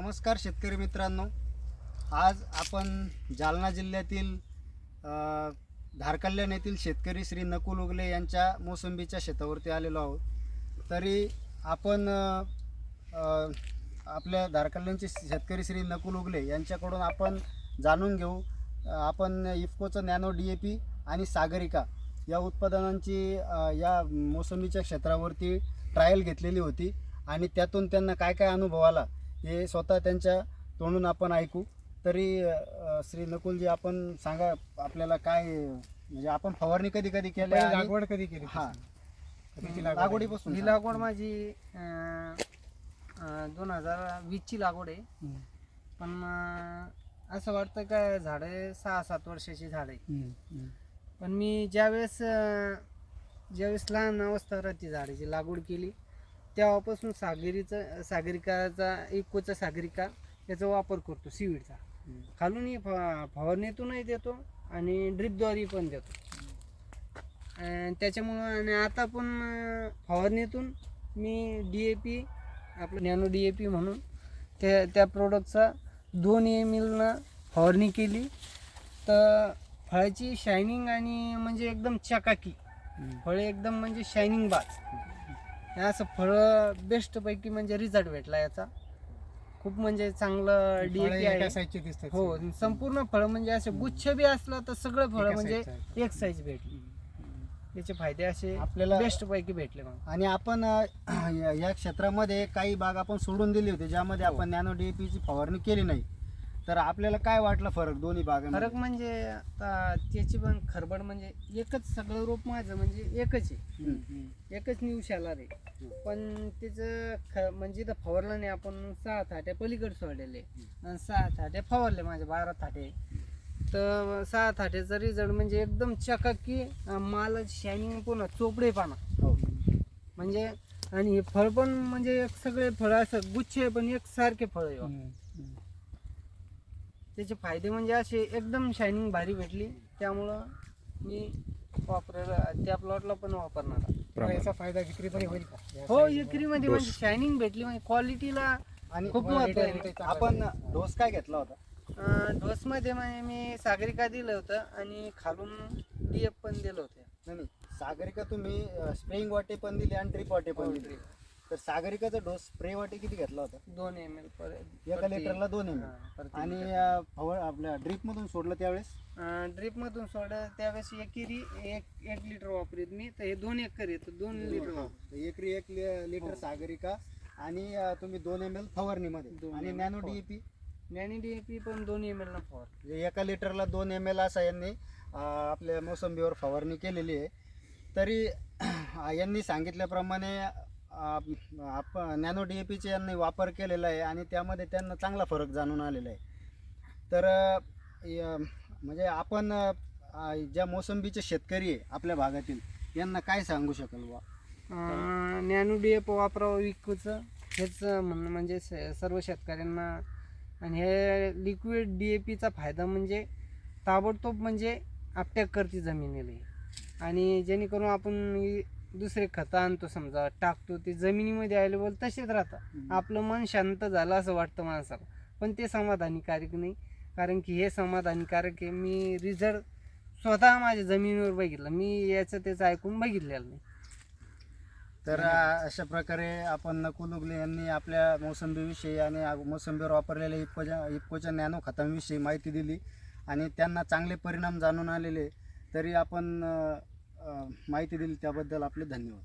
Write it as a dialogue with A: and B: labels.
A: नमस्कार शेतकरी मित्रांनो, आज आपण जालना जिल्ह्यातील धारकल्याण येथील शेतकरी श्री नकुल उगले यांच्या मोसंबीच्या शेतावरती आलेलो आहोत. तरी आपण आपल्या धारकल्याणचे शेतकरी श्री नकुल उगले यांच्याकडून आपण जाणून घेऊ. आपण इफ्कोचं नॅनो DAP आणि सागरिका या उत्पादनांची या मोसंबीच्या क्षेत्रावरती ट्रायल घेतलेली होती आणि त्यातून त्यांना काय काय अनुभव आला हे स्वतः त्यांच्या तोंडून आपण ऐकू. तरी श्री नकुलजी, आपण सांगा आपल्याला काय, म्हणजे आपण फवारणी कधी कधी केली,
B: लागवड कधी केली?
A: हां,
B: लागवडीपासून
C: ही लागवड माझी 2020ची लागवड आहे. पण असं वाटतं का झाडं 6-7 वर्षाची झाड आहे. पण मी ज्यावेळेस लहान अवस्था राहते झाडाची लागवड केली तेव्हापासून सागरिकाचा इफ्कोचा सागरिका याचा वापर करतो. सीवीडचा खालूनही फवारणीतूनही देतो आणि ड्रिपद्वारे पण देतो. त्याच्यामुळं आणि आता पण फवारणीतून मी DAP आपलं नॅनो DAP म्हणून त्या प्रोडक्टचा 2 ml फवारणी केली. तर फळाची शायनिंग आणि म्हणजे एकदम चकाकी फळे, एकदम म्हणजे शायनिंग बाज, असं फळं बेस्टपैकी म्हणजे रिझल्ट भेटला याचा. खूप म्हणजे चांगलं DAP आहे. हो, संपूर्ण फळं म्हणजे असे गुच्छ बी असलं तर सगळं फळं म्हणजे एक साईज भेटली. याचे फायदे असे आपल्याला बेस्टपैकी भेटले. मग
A: आणि आपण या क्षेत्रामध्ये काही बाग आपण सोडून दिली होती ज्यामध्ये आपण नॅनो DAP ची फवारणी केली नाही. तर आपल्याला काय वाटलं फरक दोन्ही बागांमध्ये?
C: फरक म्हणजे आता त्याची पण खरबड म्हणजे एकच, सगळं रोप माझं म्हणजे एकच आहे, एकच न्यू शालार आहे. पण त्याचं म्हणजे तर फवारलं नाही आपण. 6 थाट्या पलीकडे सोडलेले आणि 6 थाट्या फवारले, माझे 12 थाटे. तर 6 थाट्याचा रिझल्ट म्हणजे एकदम चकाकी, माल शायनिंग, पुन्हा चोपडे पाना म्हणजे. आणि हे फळ पण म्हणजे एक सगळे फळ असं गुच्छ आहे पण एकसारखे फळ आहे. त्याचे फायदे म्हणजे असे एकदम शायनिंग भारी भेटली. त्यामुळं मी त्या प्लॉटला पण वापरणार.
B: याचा फायदा विक्रीमध्ये होईल का?
C: हो, विक्रीमध्ये म्हणजे शायनिंग भेटली, म्हणजे क्वालिटीला
A: आणि
C: खूप महत्व आहे.
A: आपण डोस काय घेतला होता?
C: डोसमध्ये म्हणजे मी सागरिका दिलं होतं आणि खालून DAP पण दिलं होतं.
A: नाही, सागरिका तुम्ही स्प्रेइंग वाटे पण दिली आणि ड्रिप वाटे पण दिली. तर सागरिकाचा डोस स्प्रे वाटे किती घेतला होता?
C: 2 ml
A: एका लिटरला 2 ml. आणि आपल्या ड्रिप मधून सोडलं त्यावेळेस?
C: ड्रिप मधून सोडलं त्यावेळेस एकेरी 1 लिटर वापरीत मी. तर हे 2 एकर आहे, 2 लिटर वापर.
A: एकरी 1 लिटर सागरिका आणि तुम्ही 2 ml फवारणीमध्ये. आणि नॅनो DAP?
C: नॅनो DAP पण 2 ml न फवार.
A: म्हणजे एका लिटरला 2 ml असा यांनी आपल्या मोसंबीवर फवारणी केलेली आहे. तरी यांनी सांगितल्याप्रमाणे आपण नॅनो DAP चे यांनी वापर केलेला आहे आणि त्यामध्ये त्यांना चांगला फरक जाणून आलेला आहे. तर म्हणजे आपण ज्या मोसंबीचे शेतकरी आहे आपल्या भागातील, यांना काय सांगू शकाल बा?
C: नॅनो DAP वापरावं इफ्कोचं, हेच म्हणणं म्हणजे सर्व शेतकऱ्यांना. आणि हे लिक्विड DAP चा फायदा म्हणजे ताबडतोब म्हणजे अटॅक करते जमिनीला. आणि जेणेकरून आपण दुसरे खतं आणतो समजा टाकतो, ते जमिनीमध्ये अवेलेबल तसेच राहतात. आपलं मन शांत झालं असं वाटतं माणसाला, पण ते समाधानीकारक नाही. कारण की हे समाधानीकारक आहे, मी रिझल्ट स्वतः माझ्या जमिनीवर बघितलं, मी याचं त्याचं ऐकून बघितलेलं नाही.
A: तर अशा प्रकारे आपण नकुल उगले यांनी आपल्या मोसंबीविषयी आणि मोसंबीवर वापरलेल्या इफ्कोच्या नॅनो खतांविषयी माहिती दिली आणि त्यांना चांगले परिणाम जाणून आलेले. तरी आपण माहिती दिली त्याबद्दल आपले धन्यवाद.